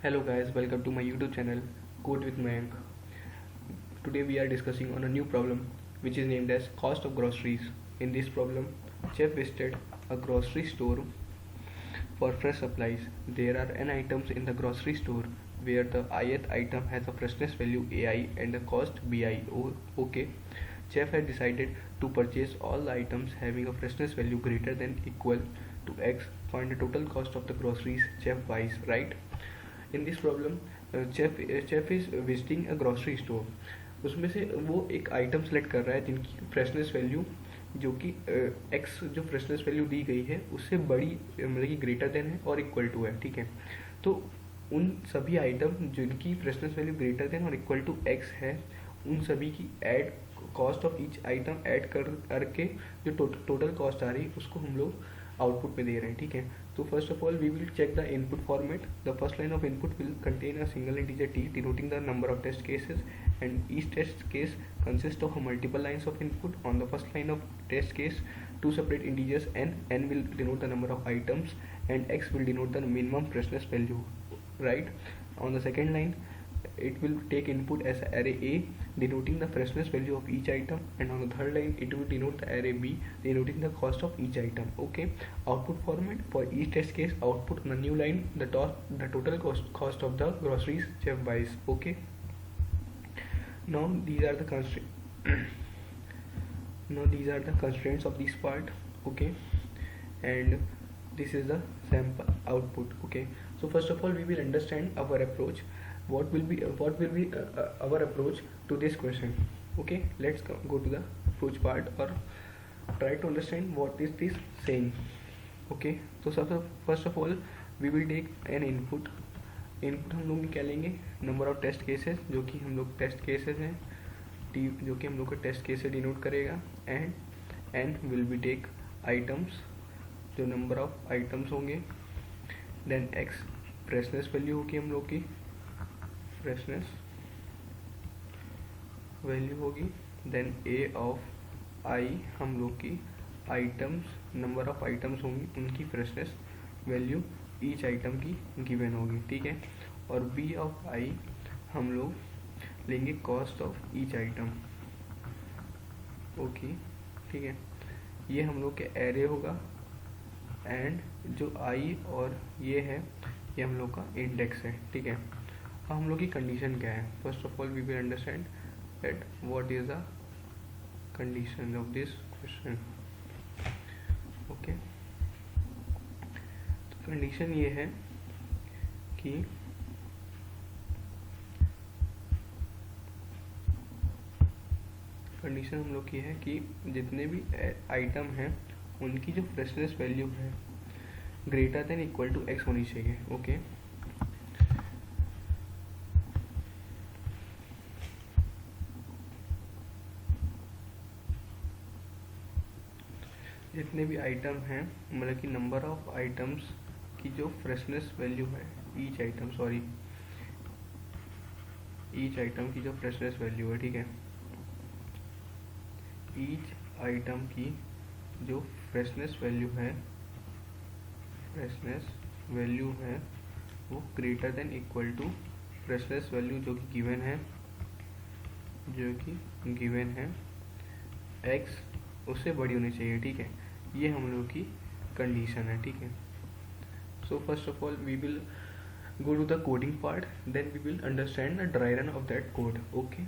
Hello guys, welcome to my YouTube channel Code with Mayank. Today we are discussing on a new problem which is named as cost of groceries. In this problem, chef visited a grocery store for fresh supplies. There are n items in the grocery store where the ith item has a freshness value AI and a cost BI. Okay. Chef had decided to purchase all the items having a freshness value greater than equal to X. Find the total cost of the groceries chef buys, right? In this problem chef is visiting a grocery store. उसमें से वो एक item select कर रहा है जिनकी freshness value जो कि एक्स जो फ्रेशनेस वैल्यू दी गई है उससे बड़ी मतलब कि ग्रेटर देन है और इक्वल टू है. ठीक है, तो उन सभी आइटम जिनकी फ्रेशनेस वैल्यू ग्रेटर देन और इक्वल टू एक्स है उन सभी की add cost of each item add करके जो टोटल कॉस्ट आ रही है उसको हम लोग आउटपुट में दे रहे हैं. ठीक है, तो first of all we will check the input format. The first line of input will contain a single integer t denoting the number of test cases, and each test case consists of multiple lines of input. On the first line of test case, two separate integers n will denote the number of items and x will denote the minimum freshness value, right? On the second line it will take input as array A denoting the freshness value of each item, and on the third line it will denote the array B denoting the cost of each item. Okay, output format for each test case, output on the new line the total cost of the groceries chef buys. Okay, now these are the constraints of this part. Okay, and this is the sample output. Okay, so first of all we will understand our approach. What will be our approach to this question. Okay, let's go to the approach part or try to understand what is this saying. Okay, so first of all we will take an input हम लोग क्या लेंगे, number of test cases जो कि हम लोग test cases हैं T जो कि हम लोग का टेस्ट केसेस डिनोट करेगा, and n will be take items जो नंबर ऑफ आइटम्स होंगे, देन एक्स फ्रेशनेस वैल्यू होगी हम लोग की फ्रेशनेस वैल्यू होगी, देन ए ऑफ आई हम लोग की आइटम्स नंबर ऑफ आइटम्स होंगी उनकी फ्रेशनेस वैल्यू ईच आइटम की गिवन होगी. ठीक है, और बी ऑफ आई हम लोग लेंगे cost of each item. Okay, ठीक है, ये हम लोग के एरे होगा, एंड जो आई और ये है ये हम लोग का इंडेक्स है. ठीक है, हम लोग की कंडीशन क्या है. First of all we will understand that what is the condition of this question. Okay, तो कंडीशन ये है कि कंडीशन हम लोग की है कि जितने भी आइटम हैं उनकी जो फ्रेशनेस वैल्यू है greater than equal to x होनी चाहिए. ओके, जितने भी आइटम हैं मतलब कि नंबर ऑफ आइटम्स की जो फ्रेशनेस वैल्यू है ईच आइटम की जो फ्रेशनेस वैल्यू है. ठीक है, ईच आइटम की जो फ्रेशनेस वैल्यू है वो greater than equal to freshness value जो कि गिवन है एक्स उससे बड़ी होनी चाहिए. ठीक है, ये हम लोग की कंडीशन है. ठीक है, so first of all we will go to the coding part, then we will understand the dry run of that code. Okay,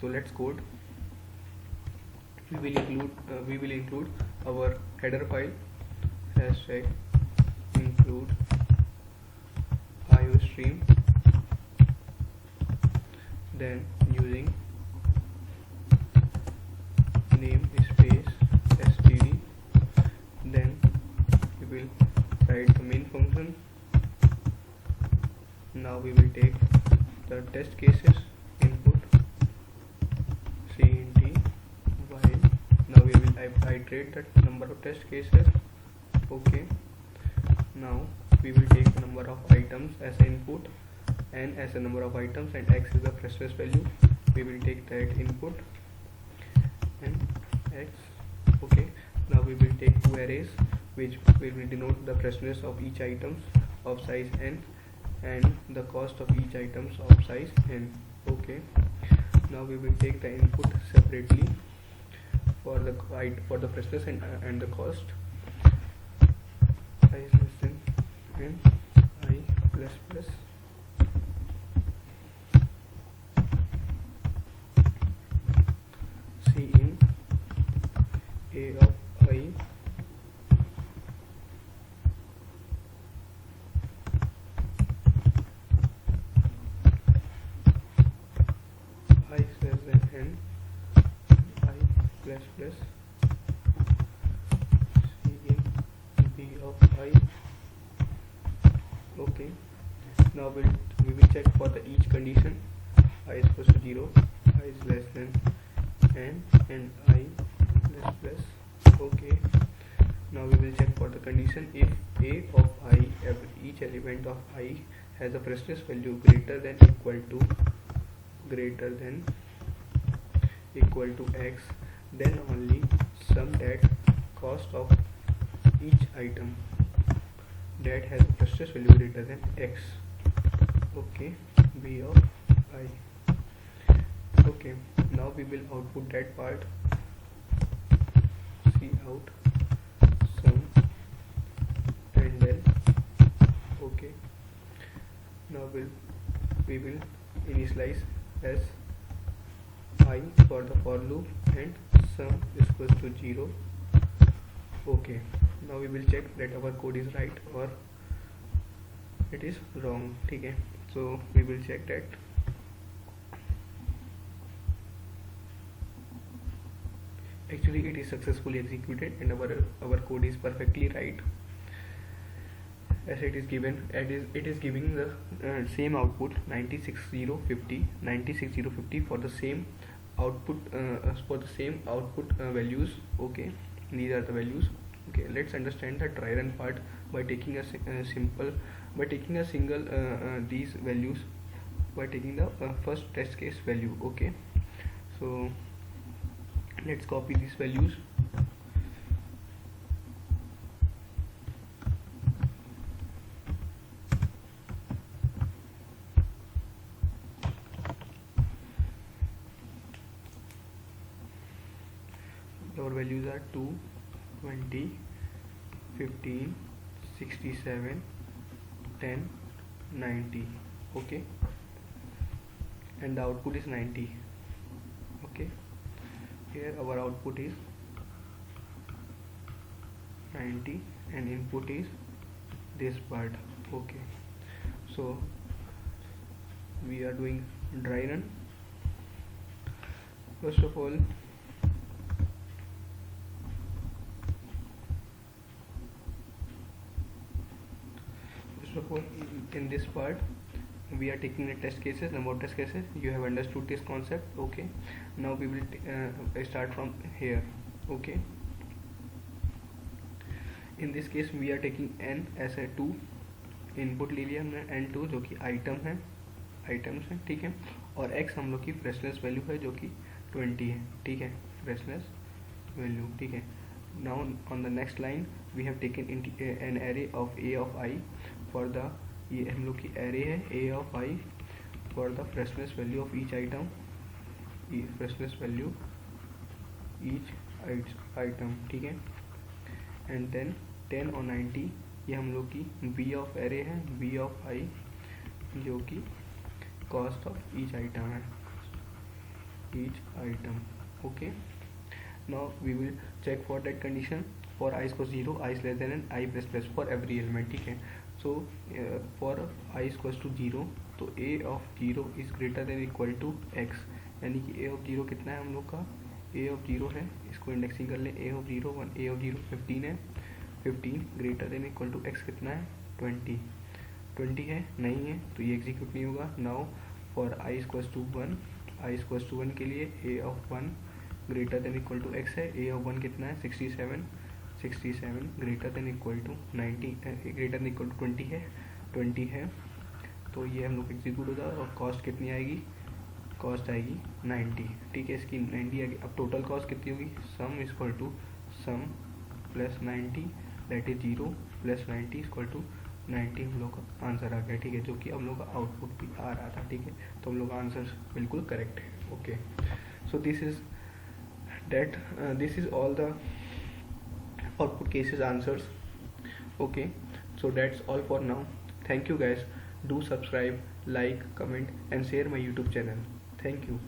so let's code. We will include our header file hashtag include iostream, then using name space std, then we will write the main function. Now we will take the test cases input cnt while now we will iterate the number of test cases. Okay, now we will take the number of items as input and as a number of items, and x is the freshness value. We will take that input and x. Okay, now we will take two arrays which will denote the freshness of each items of size n, and the cost of each items of size n. Okay, now we will take the input separately for the freshness and the cost. I is less than n, I plus plus C in A of I is less than n, I plus plus C in B of I. Okay, now we will check for the each condition. I is equal to 0, I is less than n, and I plus plus. Okay, now we will check for the condition if A of I, each element of I has a freshness value greater than equal to x, then only sum that cost of each item that has a freshness value greater than x. Okay, B of I. Okay, now we will output that part. C out sum and then okay. Now we will initialize as I for the for loop and sum is equals to 0. Okay, now we will check that our code is right or it is wrong. Okay, so we will check that. Actually it is successfully executed and our code is perfectly right as it is given. It is giving the same output 96050 for the same output values. Okay, these are the values. Okay, let's understand the dry run part by taking a single these values by taking the first test case value. Okay, so let's copy these values. Our values are 2, 20, 15, 67, 10, 90. Okay, and the output is 90. Okay, here our output is 90 and input is this part. Okay, so we are doing dry run. First of all, in this part we are taking the test cases, number of test cases. You have understood this concept. Okay, now we will start from here. Okay, in this case we are taking n as a 2 input ले लिया हमने n2 जो कि items हैं. ठीक है, और x हम लोग की फ्रेशनेस वैल्यू है जो कि 20 है. ठीक है, फ्रेशनेस वैल्यू. ठीक है, now on the next line we have taken an array of a of I for the, ये हम लोग की एरे है a of I for the freshness value of each item, freshness value each item. ठीक है, and then 10 और 90 ये हम लोग की b ऑफ एरे है, b ऑफ I जो कि कॉस्ट ऑफ ईच आइटम है, each item. Okay, now we will check for that condition for I equals 0, I is less than n, I plus plus for every element. ठीक है, so for I equals to 0 तो a of 0 is greater than equal to x, यानी कि a of 0 कितना है हम लोग का, a ऑफ 0 है, इसको इंडेक्सिंग कर लें. a ऑफ 0 1, a ऑफ 0 15 है, 15 greater than equal to x कितना है 20 है, नहीं है तो ये एग्जीक्यूट नहीं होगा. Now for I equals to 1, I equals to 1 के लिए a of 1 greater than equal to x है, a ऑफ 1 कितना है 67 greater than equal to 90, greater than equal to 20 है, तो ये हम लोग एग्जीक्यूट होगा. और कॉस्ट कितनी आएगी, कॉस्ट आएगी 90. ठीक है, इसकी 90 आएगी. अब टोटल कॉस्ट कितनी होगी, sum is equal to sum plus 90 that is 0 plus 90 equal to 90 हम लोग का आंसर आ गया, ठीक है, जो कि हम लोग का आउटपुट भी आ रहा था, ठीक है। तो हम लोग का आंसर बिल्कुल करेक्ट है। Okay, so this is all the output cases answers. Okay, so that's all for now. Thank you guys. Do subscribe, like, comment and share my YouTube channel. Thank you.